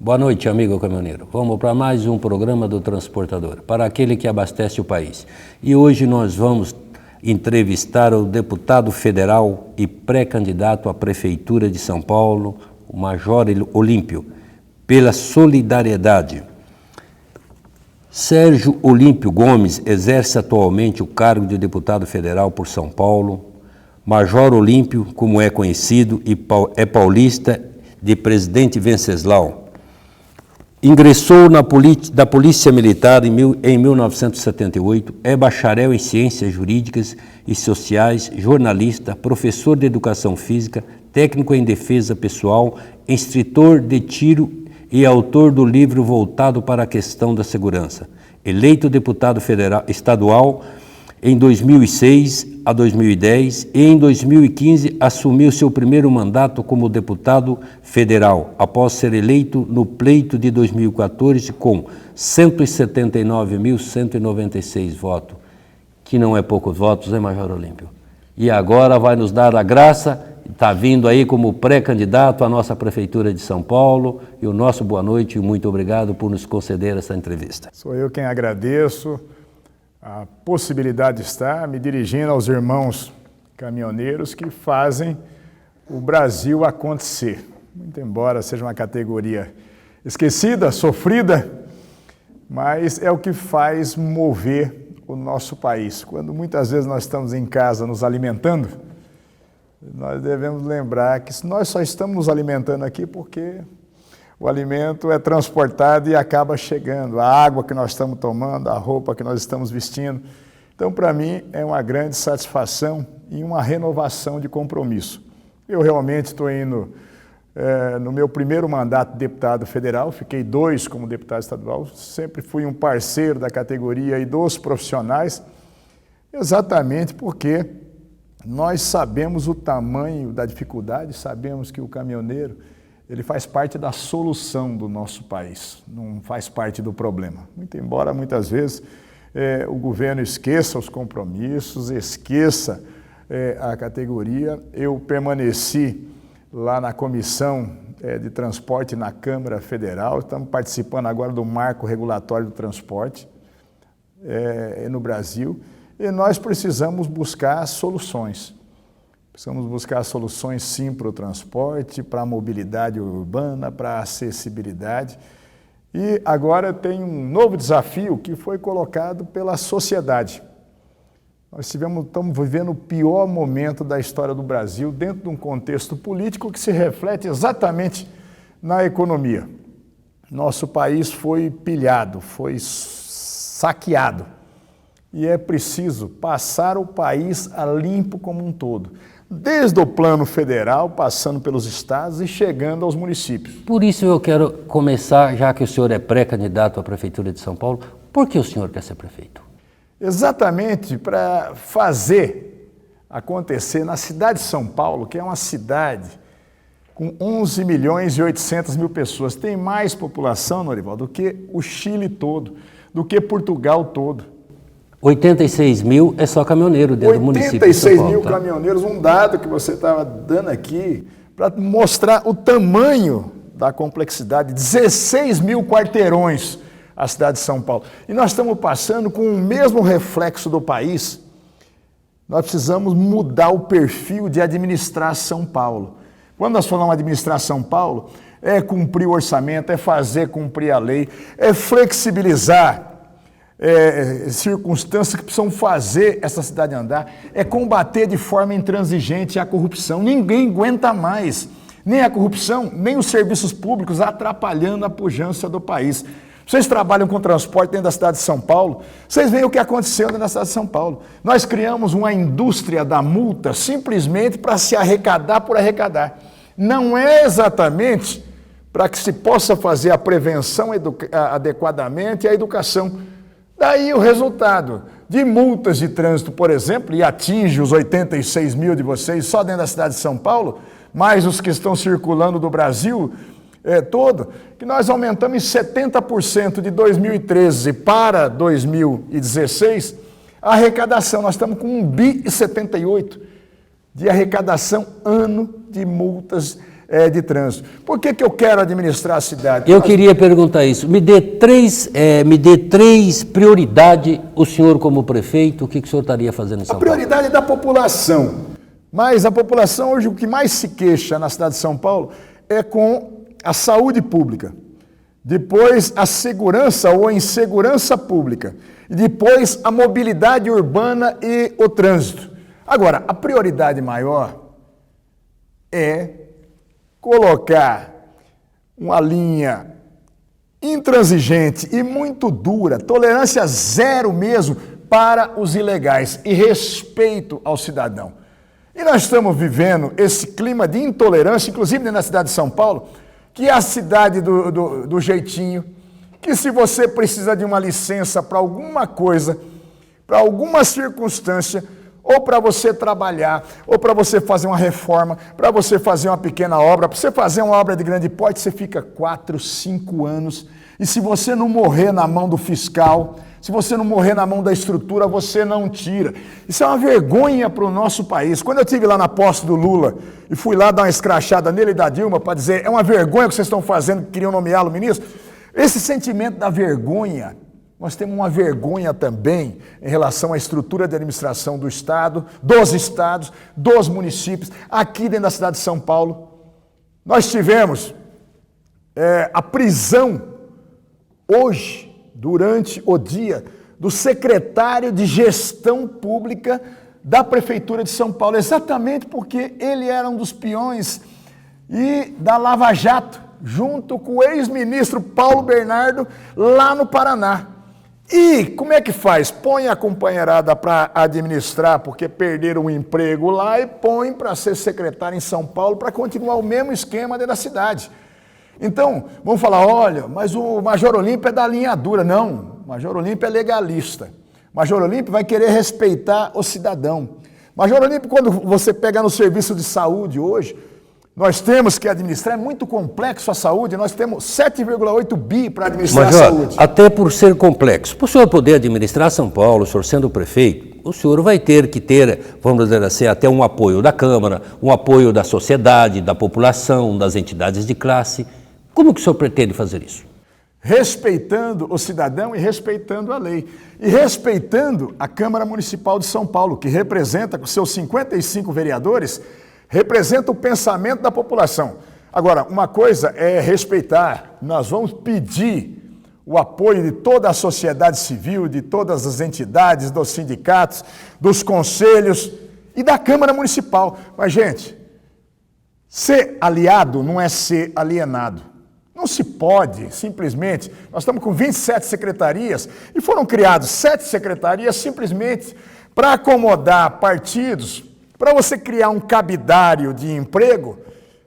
Boa noite, amigo caminhoneiro. Vamos para mais um programa do Transportador, para aquele que abastece o país. E hoje nós vamos entrevistar o deputado federal e pré-candidato à Prefeitura de São Paulo, o Major Olímpio, pela solidariedade. Sérgio Olímpio Gomes exerce atualmente o cargo de deputado federal por São Paulo. Major Olímpio, como é conhecido, é paulista de Presidente Venceslau. Ingressou da Polícia Militar em 1978, é bacharel em Ciências Jurídicas e Sociais, jornalista, professor de Educação Física, técnico em Defesa Pessoal, instrutor de tiro e autor do livro voltado para a questão da segurança. Eleito deputado estadual em 2006 a 2010 e em 2015 assumiu seu primeiro mandato como deputado federal, após ser eleito no pleito de 2014 com 179.196 votos, que não é poucos votos, hein, Major Olímpio? E agora vai nos dar a graça, está vindo aí como pré-candidato à nossa Prefeitura de São Paulo, e o nosso boa noite e muito obrigado por nos conceder essa entrevista. Sou eu quem agradeço a possibilidade de estar me dirigindo aos irmãos caminhoneiros que fazem o Brasil acontecer. Muito embora seja uma categoria esquecida, sofrida, mas é o que faz mover o nosso país. Quando muitas vezes nós estamos em casa nos alimentando, nós devemos lembrar que nós só estamos nos alimentando aqui porque o alimento é transportado e acaba chegando, a água que nós estamos tomando, a roupa que nós estamos vestindo. Então, para mim, é uma grande satisfação e uma renovação de compromisso. Eu realmente estou indo no meu primeiro mandato de deputado federal, fiquei 2 como deputado estadual, sempre fui um parceiro da categoria e dos profissionais, exatamente porque nós sabemos o tamanho da dificuldade, sabemos que o caminhoneiro ele faz parte da solução do nosso país, não faz parte do problema. Muito embora, muitas vezes, o governo esqueça os compromissos, esqueça a categoria. Eu permaneci lá na Comissão de Transporte na Câmara Federal, estamos participando agora do Marco Regulatório do Transporte no Brasil, e nós precisamos buscar soluções. Precisamos buscar soluções, sim, para o transporte, para a mobilidade urbana, para a acessibilidade. E agora tem um novo desafio que foi colocado pela sociedade. Nós estamos vivendo o pior momento da história do Brasil dentro de um contexto político que se reflete exatamente na economia. Nosso país foi pilhado, foi saqueado. E é preciso passar o país a limpo como um todo, desde o plano federal, passando pelos estados e chegando aos municípios. Por isso eu quero começar, já que o senhor é pré-candidato à Prefeitura de São Paulo, por que o senhor quer ser prefeito? Exatamente para fazer acontecer na cidade de São Paulo, que é uma cidade com 11 milhões e 800 mil pessoas, tem mais população, Norivaldo, do que o Chile todo, do que Portugal todo. 86 mil é só caminhoneiro dentro do município de São 86 Paulo, mil caminhoneiros, um dado que você estava dando aqui para mostrar o tamanho da complexidade, 16 mil quarteirões a cidade de São Paulo. E nós estamos passando com o mesmo reflexo do país, nós precisamos mudar o perfil de administrar São Paulo. Quando nós falamos administrar São Paulo, é cumprir o orçamento, é fazer cumprir a lei, é flexibilizar circunstâncias que precisam fazer essa cidade andar, é combater de forma intransigente a corrupção. Ninguém aguenta mais, nem a corrupção, nem os serviços públicos atrapalhando a pujança do país. Vocês trabalham com transporte dentro da cidade de São Paulo, vocês veem o que aconteceu dentro da cidade de São Paulo. Nós criamos uma indústria da multa simplesmente para se arrecadar por arrecadar. Não é exatamente para que se possa fazer a prevenção adequadamente e a educação. Daí o resultado de multas de trânsito, por exemplo, e atinge os 86 mil de vocês só dentro da cidade de São Paulo, mais os que estão circulando do Brasil todo, que nós aumentamos em 70% de 2013 para 2016 a arrecadação. Nós estamos com 1,78 bi de arrecadação ano de multas de trânsito. Por que eu quero administrar a cidade? Eu queria perguntar isso. Me dê três prioridades, o senhor como prefeito, o que o senhor estaria fazendo em São Paulo? A prioridade é da população. Mas a população hoje, o que mais se queixa na cidade de São Paulo é com a saúde pública. Depois a segurança ou a insegurança pública. E depois a mobilidade urbana e o trânsito. Agora, a prioridade maior é colocar uma linha intransigente e muito dura, tolerância zero mesmo para os ilegais e respeito ao cidadão. E nós estamos vivendo esse clima de intolerância, inclusive na cidade de São Paulo, que é a cidade do jeitinho, que se você precisa de uma licença para alguma coisa, para alguma circunstância, ou para você trabalhar, ou para você fazer uma reforma, para você fazer uma pequena obra, para você fazer uma obra de grande porte, você fica 4, 5 anos. E se você não morrer na mão do fiscal, se você não morrer na mão da estrutura, você não tira. Isso é uma vergonha para o nosso país. Quando eu estive lá na posse do Lula e fui lá dar uma escrachada nele e da Dilma para dizer, é uma vergonha o que vocês estão fazendo, que queriam nomeá-lo ministro, esse sentimento da vergonha, nós temos uma vergonha também em relação à estrutura de administração do Estado, dos estados, dos municípios, aqui dentro da cidade de São Paulo. Nós tivemos a prisão hoje, durante o dia, do secretário de Gestão Pública da Prefeitura de São Paulo, exatamente porque ele era um dos peões da Lava Jato, junto com o ex-ministro Paulo Bernardo, lá no Paraná. E como é que faz? Põe a companheirada para administrar, porque perderam o emprego lá, e põe para ser secretário em São Paulo, para continuar o mesmo esquema dentro da cidade. Então, vamos falar, olha, mas o Major Olímpio é da linha dura. Não, o Major Olímpio é legalista. O Major Olímpio vai querer respeitar o cidadão. Major Olímpio, quando você pega no serviço de saúde hoje, nós temos que administrar, é muito complexo a saúde, nós temos 7,8 bi para administrar Major, a saúde. Até por ser complexo, para o senhor poder administrar São Paulo, o senhor sendo prefeito, o senhor vai ter que ter, vamos dizer assim, até um apoio da Câmara, um apoio da sociedade, da população, das entidades de classe. Como que o senhor pretende fazer isso? Respeitando o cidadão e respeitando a lei. E respeitando a Câmara Municipal de São Paulo, que representa, com seus 55 vereadores, representa o pensamento da população. Agora, uma coisa é respeitar, nós vamos pedir o apoio de toda a sociedade civil, de todas as entidades, dos sindicatos, dos conselhos e da Câmara Municipal. Mas, gente, ser aliado não é ser alienado. Não se pode, simplesmente, nós estamos com 27 secretarias e foram criadas 7 secretarias simplesmente para acomodar partidos, para você criar um cabidário de emprego,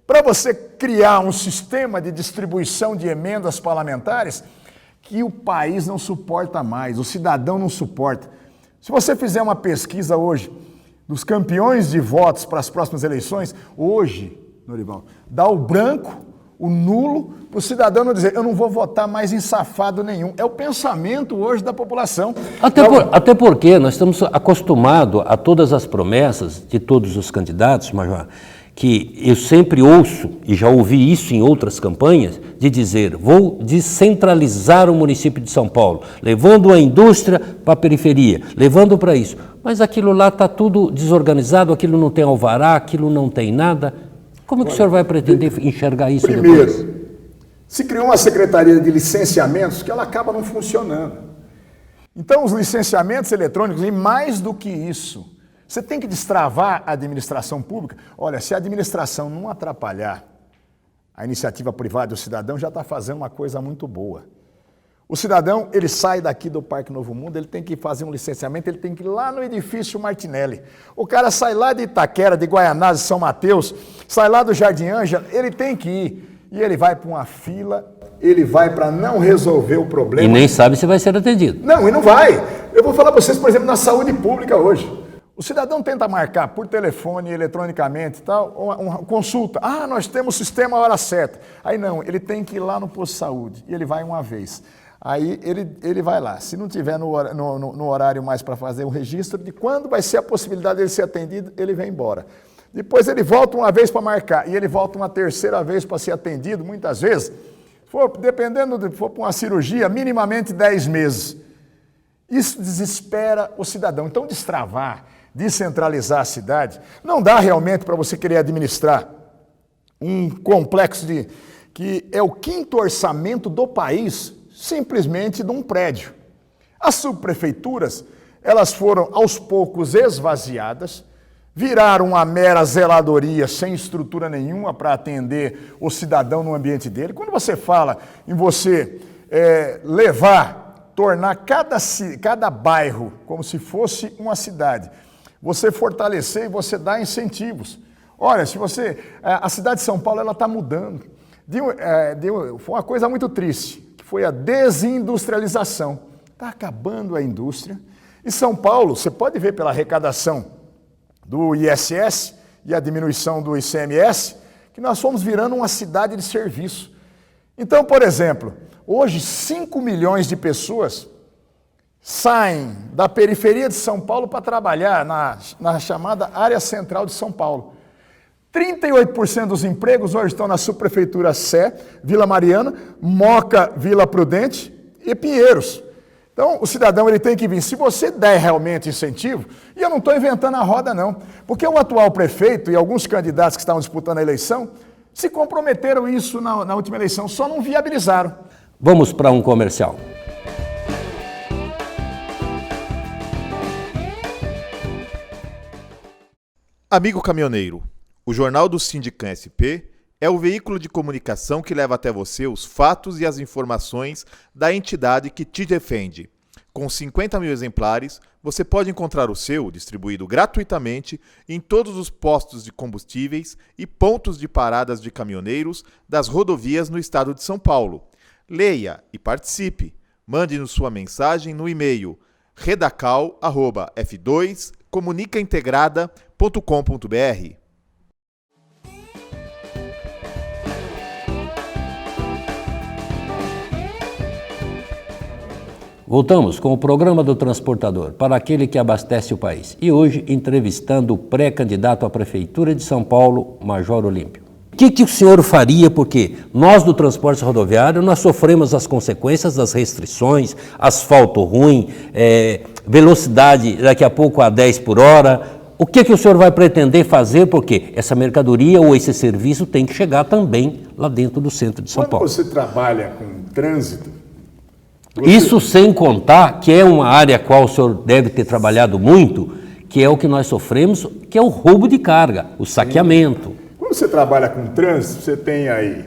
para você criar um sistema de distribuição de emendas parlamentares que o país não suporta mais, o cidadão não suporta. Se você fizer uma pesquisa hoje dos campeões de votos para as próximas eleições, hoje, Norival, dá o branco, o nulo, para o cidadão não dizer, eu não vou votar mais em safado nenhum. É o pensamento hoje da população. Até porque nós estamos acostumados a todas as promessas de todos os candidatos, Major, que eu sempre ouço, e já ouvi isso em outras campanhas, de dizer, vou descentralizar o município de São Paulo, levando a indústria para a periferia, levando para isso. Mas aquilo lá está tudo desorganizado, aquilo não tem alvará, aquilo não tem nada. Como que o senhor vai pretender enxergar isso primeiro, depois? Se criou uma secretaria de licenciamentos que ela acaba não funcionando. Então, os licenciamentos eletrônicos, e mais do que isso, você tem que destravar a administração pública. Olha, se a administração não atrapalhar a iniciativa privada do cidadão, já está fazendo uma coisa muito boa. O cidadão, ele sai daqui do Parque Novo Mundo, ele tem que fazer um licenciamento, ele tem que ir lá no edifício Martinelli. O cara sai lá de Itaquera, de Guaianazes, São Mateus, sai lá do Jardim Ângela, ele tem que ir. E ele vai para uma fila, ele vai para não resolver o problema. E nem sabe se vai ser atendido. Não, e não vai. Eu vou falar para vocês, por exemplo, na saúde pública hoje. O cidadão tenta marcar por telefone, eletronicamente e tal, uma consulta. Ah, nós temos o sistema a hora certa. Aí não, ele tem que ir lá no posto de saúde, e ele vai uma vez. Aí ele vai lá. Se não tiver no horário mais para fazer o registro de quando vai ser a possibilidade dele ser atendido, ele vem embora. depois ele volta uma vez para marcar, e ele volta uma terceira vez para ser atendido, muitas vezes, dependendo de for para uma cirurgia, minimamente 10 meses. Isso desespera o cidadão. Então, destravar, descentralizar a cidade, não dá realmente para você querer administrar um complexo que é o 5º orçamento do país, simplesmente de um prédio. As subprefeituras, elas foram aos poucos esvaziadas, viraram uma mera zeladoria sem estrutura nenhuma para atender o cidadão no ambiente dele. Quando você fala em você tornar cada bairro como se fosse uma cidade, você fortalecer e você dar incentivos. Olha, a cidade de São Paulo ela está mudando. Foi uma coisa muito triste, que foi a desindustrialização. Está acabando a indústria. E São Paulo, você pode ver pela arrecadação do ISS e a diminuição do ICMS, que nós fomos virando uma cidade de serviço. Então, por exemplo, hoje 5 milhões de pessoas saem da periferia de São Paulo para trabalhar na chamada área central de São Paulo. 38% dos empregos hoje estão na subprefeitura Sé, Vila Mariana, Moca, Vila Prudente e Pinheiros. Então, o cidadão ele tem que vir. Se você der realmente incentivo, e eu não estou inventando a roda não, porque o atual prefeito e alguns candidatos que estavam disputando a eleição se comprometeram isso na última eleição, só não viabilizaram. Vamos para um comercial. Amigo caminhoneiro, o Jornal do Sindicam SP é o veículo de comunicação que leva até você os fatos e as informações da entidade que te defende. Com 50 mil exemplares, você pode encontrar o seu distribuído gratuitamente em todos os postos de combustíveis e pontos de paradas de caminhoneiros das rodovias no estado de São Paulo. Leia e participe. Mande-nos sua mensagem no e-mail redacal@f2comunicaintegrada.com.br. Voltamos com o programa do Transportador, para aquele que abastece o país. E hoje, entrevistando o pré-candidato à Prefeitura de São Paulo, Major Olímpio. O que o senhor faria? Porque nós do transporte rodoviário, nós sofremos as consequências das restrições, asfalto ruim, velocidade daqui a pouco a 10 por hora. O que o senhor vai pretender fazer? Porque essa mercadoria ou esse serviço tem que chegar também lá dentro do centro de São Paulo. Quando você trabalha com trânsito... Isso sem contar que é uma área a qual o senhor deve ter trabalhado muito, que é o que nós sofremos, que é o roubo de carga, o saqueamento. Quando você trabalha com trânsito, você tem aí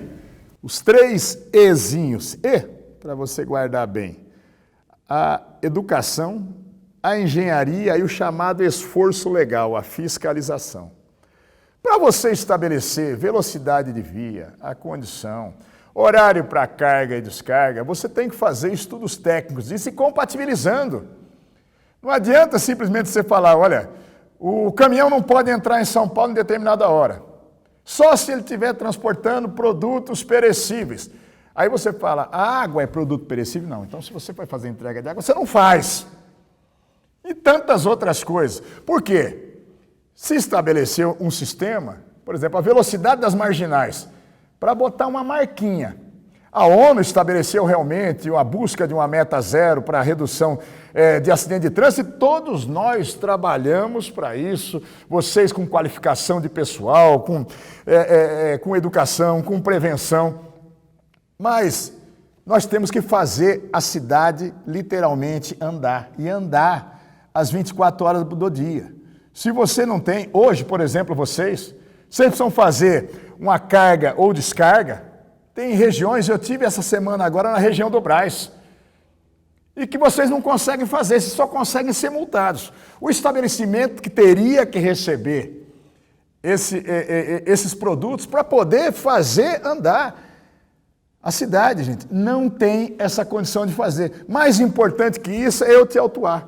os 3 Ezinhos. E, para você guardar bem, a educação, a engenharia e o chamado esforço legal, a fiscalização. Para você estabelecer velocidade de via, a condição, horário para carga e descarga, você tem que fazer estudos técnicos disso e compatibilizando. Não adianta simplesmente você falar, olha, o caminhão não pode entrar em São Paulo em determinada hora. Só se ele estiver transportando produtos perecíveis. Aí você fala, a água é produto perecível? Não, então se você vai fazer entrega de água, você não faz. E tantas outras coisas. Por quê? Se estabeleceu um sistema, por exemplo, a velocidade das marginais, para botar uma marquinha. A ONU estabeleceu realmente a busca de uma meta zero para a redução de acidente de trânsito e todos nós trabalhamos para isso, vocês com qualificação de pessoal, com educação, com prevenção. Mas nós temos que fazer a cidade literalmente andar, e andar às 24 horas do dia. Se você não tem, hoje, por exemplo, vocês precisam fazer uma carga ou descarga, tem regiões, eu tive essa semana agora na região do Brás, e que vocês não conseguem fazer, vocês só conseguem ser multados. O estabelecimento que teria que receber esses produtos para poder fazer andar a cidade, gente, não tem essa condição de fazer. Mais importante que isso é eu te autuar.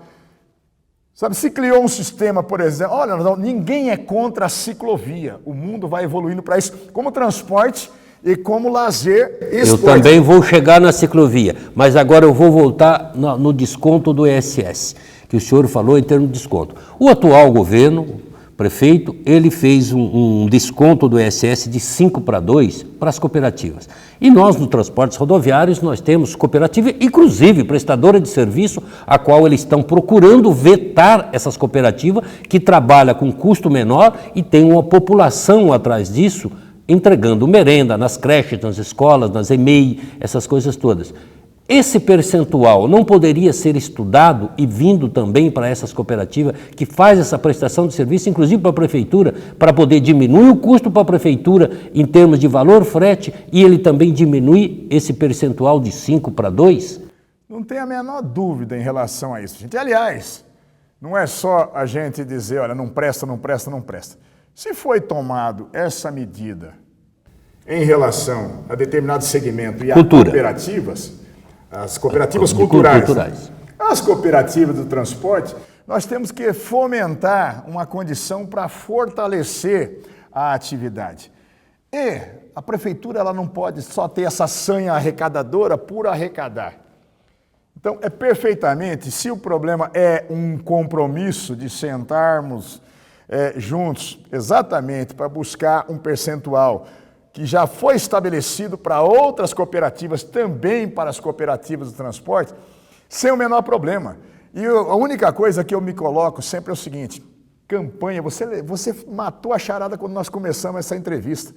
Sabe, se criou um sistema, por exemplo, olha, ninguém é contra a ciclovia, o mundo vai evoluindo para isso, como transporte e como lazer e esporte. Eu também vou chegar na ciclovia, mas agora eu vou voltar no desconto do ISS, que o senhor falou em termos de desconto. O atual governo, prefeito, ele fez um desconto do ISS de 5-2 para as cooperativas. E nós, no Transportes Rodoviários, nós temos cooperativa, inclusive prestadora de serviço, a qual eles estão procurando vetar essas cooperativas que trabalham com custo menor e tem uma população atrás disso, entregando merenda nas creches, nas escolas, nas EMEI, essas coisas todas. Esse percentual não poderia ser estudado e vindo também para essas cooperativas que faz essa prestação de serviço, inclusive para a prefeitura, para poder diminuir o custo para a prefeitura em termos de valor frete e ele também diminuir esse percentual de 5-2? Não tem a menor dúvida em relação a isso, gente. Aliás, não é só a gente dizer, olha, não presta, não presta, não presta. Se foi tomado essa medida em relação a determinado segmento e a cooperativas, as cooperativas culturais, as cooperativas do transporte, nós temos que fomentar uma condição para fortalecer a atividade. E a prefeitura ela não pode só ter essa sanha arrecadadora por arrecadar. Então, é perfeitamente, se o problema é um compromisso de sentarmos juntos exatamente para buscar um percentual que já foi estabelecido para outras cooperativas, também para as cooperativas do transporte, sem o menor problema. E a única coisa que eu me coloco sempre é o seguinte, campanha, você matou a charada quando nós começamos essa entrevista.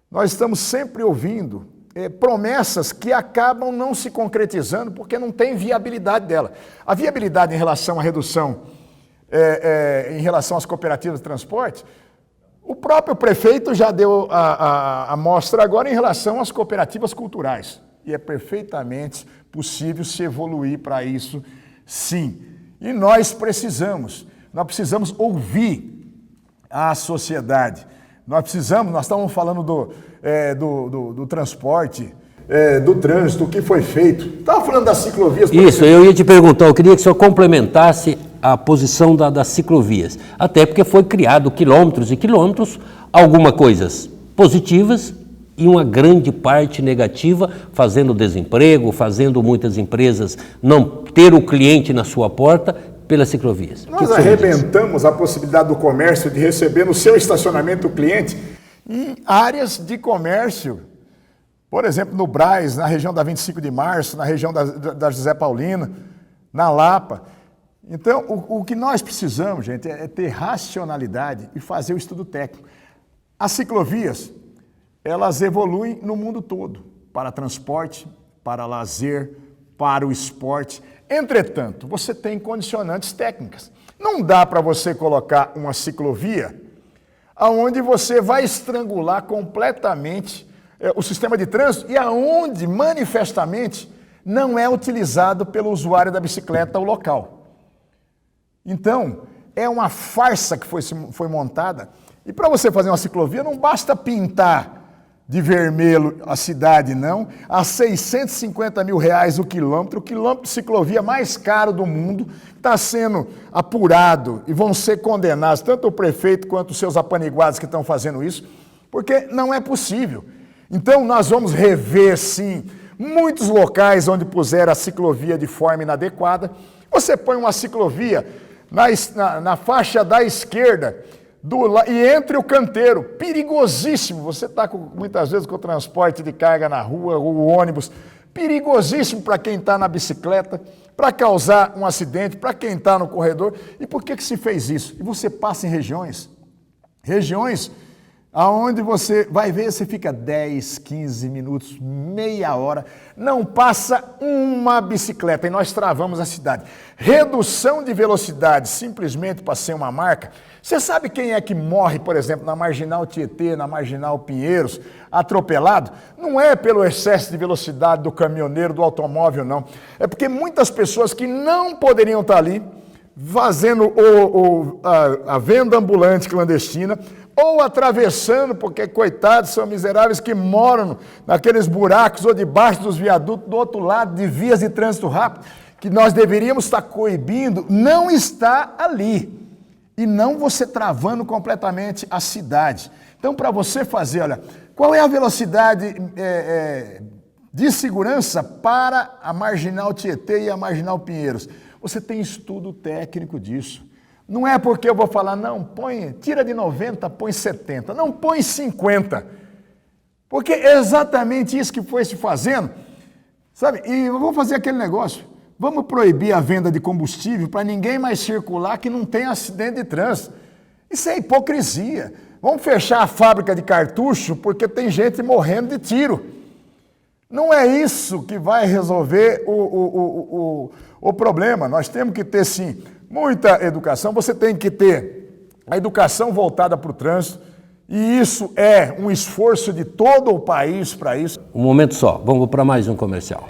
Nós estamos sempre ouvindo promessas que acabam não se concretizando porque não tem viabilidade dela. A viabilidade em relação à redução, em relação às cooperativas de transporte, o próprio prefeito já deu a mostra agora em relação às cooperativas culturais. E é perfeitamente possível se evoluir para isso, sim. E nós precisamos ouvir a sociedade. Nós estamos falando do transporte, do trânsito, o que foi feito. Estava falando das ciclovias. Isso, eu ia te perguntar, eu queria que o senhor complementasse a posição das ciclovias, até porque foi criado quilômetros e quilômetros, algumas coisas positivas e uma grande parte negativa, fazendo desemprego, fazendo muitas empresas não ter o cliente na sua porta pelas ciclovias. Nós arrebentamos a possibilidade do comércio de receber no seu estacionamento o cliente em áreas de comércio, por exemplo, no Brás, na região da 25 de Março, na região da José Paulino, na Lapa. Então, o que nós precisamos, gente, é ter racionalidade e fazer o estudo técnico. As ciclovias, elas evoluem no mundo todo, para transporte, para lazer, para o esporte. Entretanto, você tem condicionantes técnicas. Não dá para você colocar uma ciclovia onde você vai estrangular completamente o sistema de trânsito e aonde, manifestamente, não é utilizado pelo usuário da bicicleta o local. Então, é uma farsa que foi montada. E para você fazer uma ciclovia, não basta pintar de vermelho a cidade, não. A R$650 mil o quilômetro de ciclovia mais caro do mundo, está sendo apurado e vão ser condenados, tanto o prefeito quanto os seus apaniguados que estão fazendo isso, porque não é possível. Então, nós vamos rever, sim, muitos locais onde puseram a ciclovia de forma inadequada. Você põe uma ciclovia na faixa da esquerda e entre o canteiro, perigosíssimo. Você está muitas vezes com o transporte de carga na rua, o ônibus, perigosíssimo para quem está na bicicleta, para causar um acidente, para quem está no corredor. E por que se fez isso? E você passa em regiões aonde você vai ver, você fica 10, 15 minutos, meia hora, não passa uma bicicleta e nós travamos a cidade. Redução de velocidade simplesmente para ser uma marca. Você sabe quem é que morre, por exemplo, na Marginal Tietê, na Marginal Pinheiros, atropelado? Não é pelo excesso de velocidade do caminhoneiro, do automóvel, não. É porque muitas pessoas que não poderiam estar ali fazendo a venda ambulante clandestina, ou atravessando, porque, coitados, são miseráveis que moram naqueles buracos ou debaixo dos viadutos do outro lado de vias de trânsito rápido, que nós deveríamos estar coibindo, não está ali. E não você travando completamente a cidade. Então, para você fazer, olha, qual é a velocidade de segurança para a Marginal Tietê e a Marginal Pinheiros? Você tem estudo técnico disso. Não é porque eu vou falar, não, tira de 90, põe 70, não põe 50. Porque é exatamente isso que foi se fazendo, sabe? E eu vou fazer aquele negócio, vamos proibir a venda de combustível para ninguém mais circular que não tem acidente de trânsito. Isso é hipocrisia. Vamos fechar a fábrica de cartucho porque tem gente morrendo de tiro. Não é isso que vai resolver o problema. Nós temos que ter, sim, muita educação. Você tem que ter a educação voltada para o trânsito. E isso é um esforço de todo o país para isso. Um momento só, vamos para mais um comercial.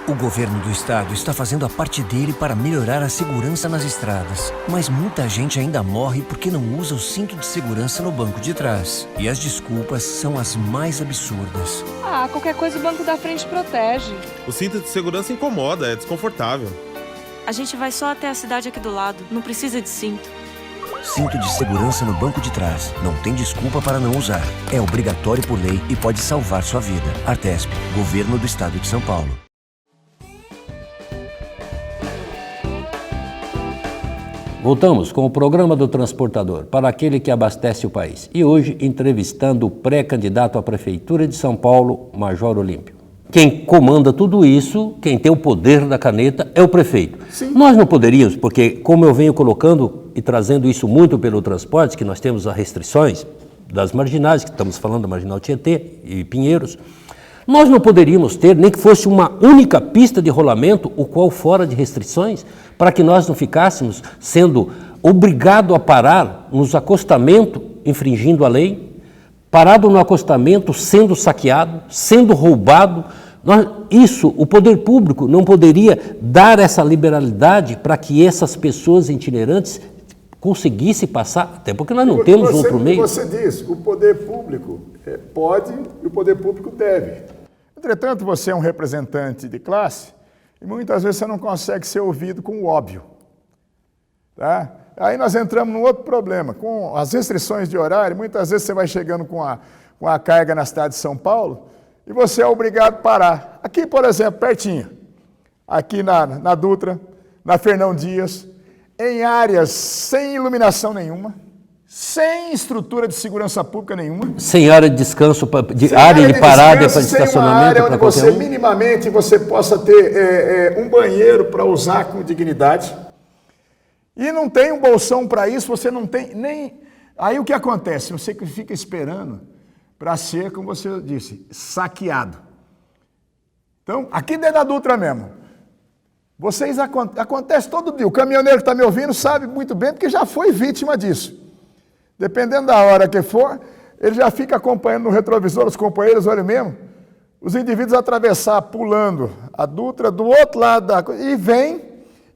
O governo do estado está fazendo a parte dele para melhorar a segurança nas estradas. Mas muita gente ainda morre porque não usa o cinto de segurança no banco de trás. E as desculpas são as mais absurdas. Qualquer coisa o banco da frente protege. O cinto de segurança incomoda, é desconfortável. A gente vai só até a cidade aqui do lado, não precisa de cinto. Cinto de segurança no banco de trás. Não tem desculpa para não usar. É obrigatório por lei e pode salvar sua vida. Artesp, Governo do Estado de São Paulo. Voltamos com o programa do Transportador, para aquele que abastece o país. E hoje entrevistando o pré-candidato à Prefeitura de São Paulo, Major Olímpio. Quem comanda tudo isso, quem tem o poder da caneta, é o prefeito. Sim. Nós não poderíamos, porque como eu venho colocando e trazendo isso muito pelo transporte, que nós temos as restrições das marginais, que estamos falando da Marginal Tietê e Pinheiros, nós não poderíamos ter, nem que fosse uma única pista de rolamento, o qual fora de restrições, para que nós não ficássemos sendo obrigados a parar nos acostamentos, infringindo a lei, parado no acostamento, sendo saqueado, sendo roubado. O poder público não poderia dar essa liberalidade para que essas pessoas itinerantes conseguissem passar, até porque nós não temos outro meio. Você diz, o poder público pode e o poder público deve. Entretanto, você é um representante de classe e muitas vezes você não consegue ser ouvido com o óbvio. Tá? Aí nós entramos num outro problema. Com as restrições de horário, muitas vezes você vai chegando com a carga na cidade de São Paulo e você é obrigado a parar. Aqui, por exemplo, pertinho, aqui na Dutra, na Fernão Dias, em áreas sem iluminação nenhuma, sem estrutura de segurança pública nenhuma. Sem área de descanso, área de parada para estacionamento. Sem uma área onde você minimamente possa ter um banheiro para usar com dignidade. E não tem um bolsão para isso, você não tem nem... Aí o que acontece? Você fica esperando para ser, como você disse, saqueado. Então, aqui dentro da Dutra mesmo, acontece todo dia. O caminhoneiro que está me ouvindo sabe muito bem, porque já foi vítima disso. Dependendo da hora que for, ele já fica acompanhando no retrovisor os companheiros, olha mesmo, os indivíduos atravessar, pulando a Dutra do outro lado da coisa, e vem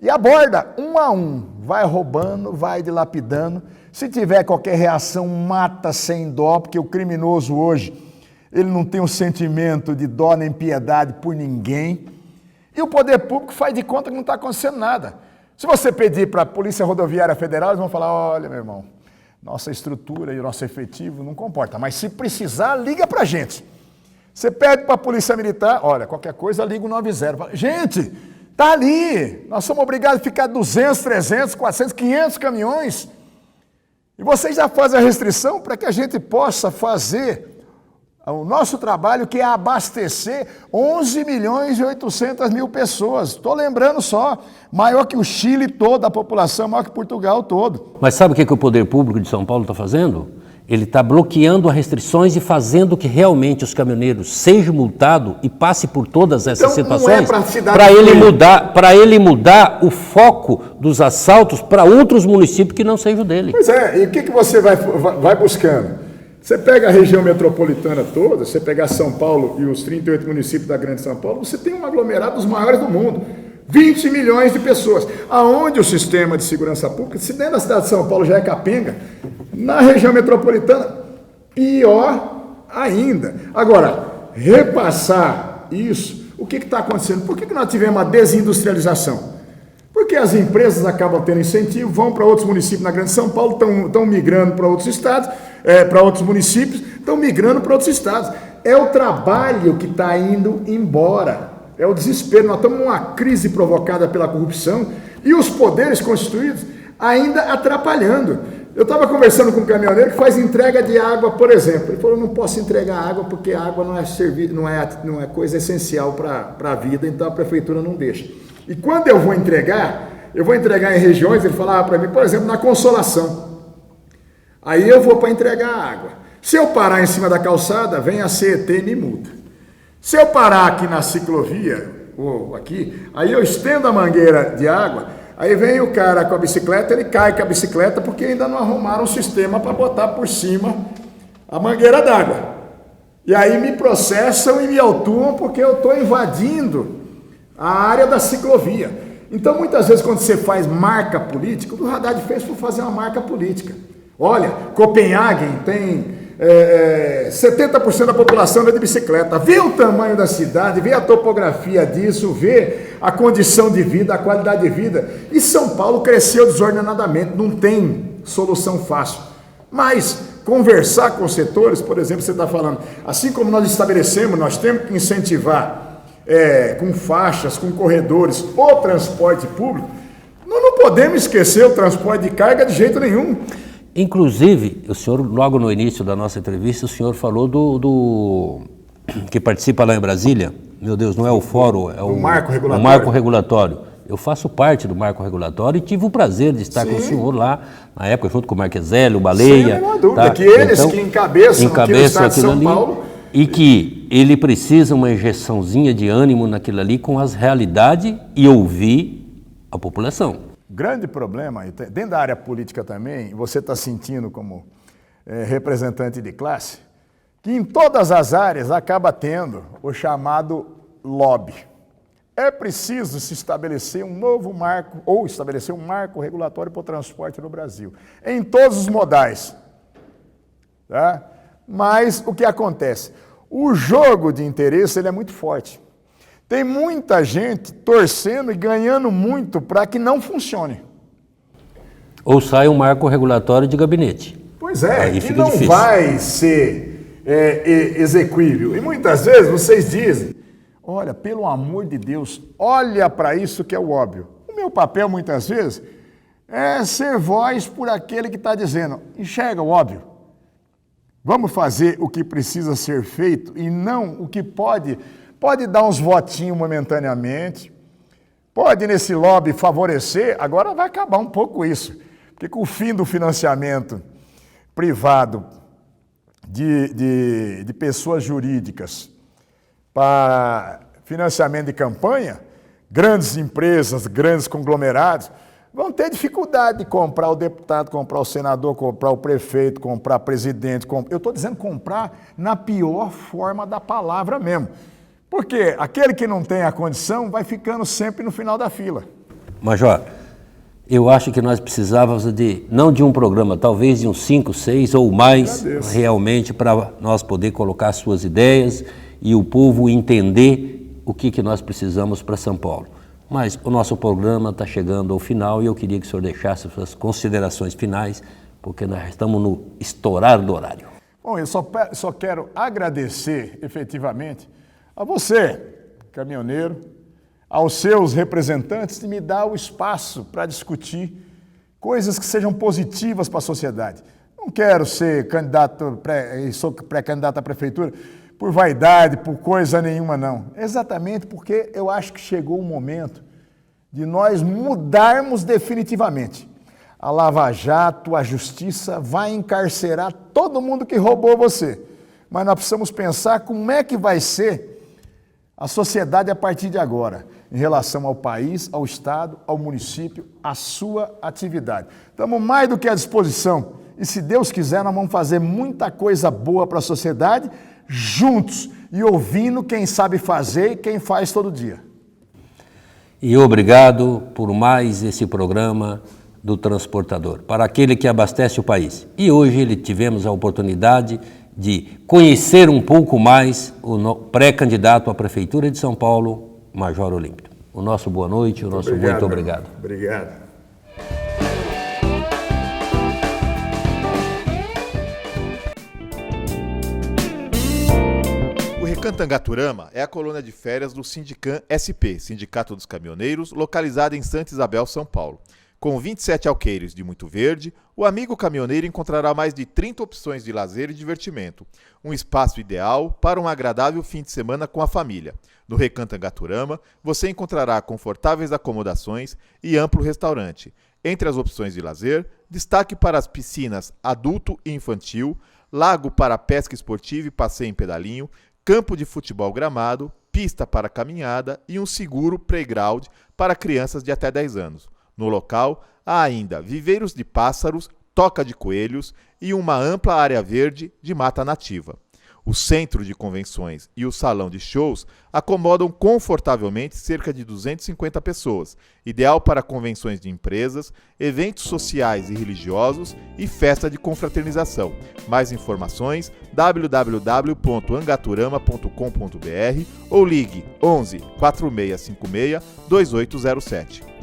e aborda, um a um, vai roubando, vai dilapidando. Se tiver qualquer reação, mata sem dó, porque o criminoso hoje, ele não tem um sentimento de dó nem piedade por ninguém. E o poder público faz de conta que não está acontecendo nada. Se você pedir para a Polícia Rodoviária Federal, eles vão falar, olha, meu irmão, nossa estrutura e o nosso efetivo não comporta, mas se precisar, liga para a gente. Você pede para a Polícia Militar, olha, qualquer coisa, liga o 90. Fala, gente, está ali, nós somos obrigados a ficar 200, 300, 400, 500 caminhões. E vocês já fazem a restrição para que a gente possa fazer o nosso trabalho, que é abastecer 11 milhões e 800 mil pessoas. Estou lembrando só, maior que o Chile todo, a população maior que Portugal todo. Mas sabe o que o poder público de São Paulo está fazendo? Ele está bloqueando as restrições e fazendo que realmente os caminhoneiros sejam multados e passem por todas essas situações para ele mudar o foco dos assaltos para outros municípios que não sejam dele. Pois é, e o que você vai buscando? Você pega a região metropolitana toda, você pegar São Paulo e os 38 municípios da Grande São Paulo, você tem um aglomerado dos maiores do mundo. 20 milhões de pessoas. Aonde o sistema de segurança pública, se dentro da cidade de São Paulo já é capenga, na região metropolitana, pior ainda. Agora, repassar isso, o que está acontecendo? Por que nós tivemos uma desindustrialização? Porque as empresas acabam tendo incentivo, vão para outros municípios na Grande São Paulo, estão migrando para outros estados, para outros municípios, estão migrando para outros estados. É o trabalho que está indo embora. É o desespero. Nós estamos numa crise provocada pela corrupção e os poderes constituídos ainda atrapalhando. Eu estava conversando com um caminhoneiro que faz entrega de água, por exemplo. Ele falou, não posso entregar água porque a água não é coisa essencial para a vida, então a prefeitura não deixa. E quando eu vou entregar em regiões, ele falava para mim, por exemplo, na Consolação. Aí eu vou para entregar a água. Se eu parar em cima da calçada, vem a CET e me multa. Se eu parar aqui na ciclovia, ou aqui, aí eu estendo a mangueira de água, aí vem o cara com a bicicleta, ele cai com a bicicleta porque ainda não arrumaram um sistema para botar por cima a mangueira d'água. E aí me processam e me autuam porque eu estou invadindo a área da ciclovia. Então, muitas vezes, quando você faz marca política, o que o Haddad fez foi fazer uma marca política. Olha, Copenhague tem 70% da população anda de bicicleta. Vê o tamanho da cidade, vê a topografia disso, vê a condição de vida, a qualidade de vida. E São Paulo cresceu desordenadamente, não tem solução fácil. Mas conversar com os setores, por exemplo, você está falando, assim como nós estabelecemos, nós temos que incentivar com faixas, com corredores, o transporte público, nós não podemos esquecer o transporte de carga de jeito nenhum. Inclusive, o senhor, logo no início da nossa entrevista, o senhor falou do que participa lá em Brasília, meu Deus, não é o fórum, é o marco regulatório. O marco regulatório. Eu faço parte do marco regulatório e tive o prazer de estar com o senhor lá, na época, junto com o Marqueselli, o Baleia. Sem nenhuma dúvida, tá? que eles então, que encabeçam aqui no estado de São Paulo. E que ele precisa uma injeçãozinha de ânimo naquilo ali com as realidades e ouvir a população. Grande problema, dentro da área política também, você está sentindo como representante de classe, que em todas as áreas acaba tendo o chamado lobby. É preciso se estabelecer um novo marco, ou estabelecer um marco regulatório para o transporte no Brasil, em todos os modais. Tá? Mas o que acontece? O jogo de interesse ele é muito forte. Tem muita gente torcendo e ganhando muito para que não funcione. Ou sai um marco regulatório de gabinete. Pois é, aí e não difícil. vai ser exequível. E muitas vezes vocês dizem, olha, pelo amor de Deus, olha para isso que é o óbvio. O meu papel muitas vezes é ser voz por aquele que está dizendo, enxerga o óbvio. Vamos fazer o que precisa ser feito e não o que pode dar uns votinhos momentaneamente, pode nesse lobby favorecer, agora vai acabar um pouco isso, porque com o fim do financiamento privado de pessoas jurídicas para financiamento de campanha, grandes empresas, grandes conglomerados, vão ter dificuldade de comprar o deputado, comprar o senador, comprar o prefeito, comprar o presidente. Eu estou dizendo comprar na pior forma da palavra mesmo. Porque aquele que não tem a condição vai ficando sempre no final da fila. Major, eu acho que nós precisávamos não de um programa, talvez de uns 5, 6 ou mais, realmente, para nós poder colocar suas ideias e o povo entender o que nós precisamos para São Paulo. Mas o nosso programa está chegando ao final e eu queria que o senhor deixasse suas considerações finais, porque nós estamos no estourar do horário. Bom, eu só quero agradecer efetivamente a você, caminhoneiro, aos seus representantes, de me dar o espaço para discutir coisas que sejam positivas para a sociedade. Não quero ser sou pré-candidato à prefeitura por vaidade, por coisa nenhuma, não. Exatamente porque eu acho que chegou o momento de nós mudarmos definitivamente. A Lava Jato, a Justiça vai encarcerar todo mundo que roubou você. Mas nós precisamos pensar como é que vai ser a sociedade a partir de agora, em relação ao país, ao Estado, ao município, à sua atividade. Estamos mais do que à disposição. E se Deus quiser, nós vamos fazer muita coisa boa para a sociedade, juntos e ouvindo quem sabe fazer e quem faz todo dia. E obrigado por mais esse programa do Transportador, para aquele que abastece o país. E hoje tivemos a oportunidade de conhecer um pouco mais o pré-candidato à Prefeitura de São Paulo, Major Olímpio. O nosso boa noite, muito obrigado. Obrigado. Recantangaturama é a colônia de férias do Sindicam SP, Sindicato dos Caminhoneiros, localizada em Santa Isabel, São Paulo. Com 27 alqueires de muito verde, o amigo caminhoneiro encontrará mais de 30 opções de lazer e divertimento. Um espaço ideal para um agradável fim de semana com a família. No Recantangaturama, você encontrará confortáveis acomodações e amplo restaurante. Entre as opções de lazer, destaque para as piscinas adulto e infantil, lago para pesca esportiva e passeio em pedalinho, campo de futebol gramado, pista para caminhada e um seguro playground para crianças de até 10 anos. No local, há ainda viveiros de pássaros, toca de coelhos e uma ampla área verde de mata nativa. O centro de convenções e o salão de shows acomodam confortavelmente cerca de 250 pessoas, ideal para convenções de empresas, eventos sociais e religiosos e festa de confraternização. Mais informações www.angaturama.com.br ou ligue 11 4656 2807.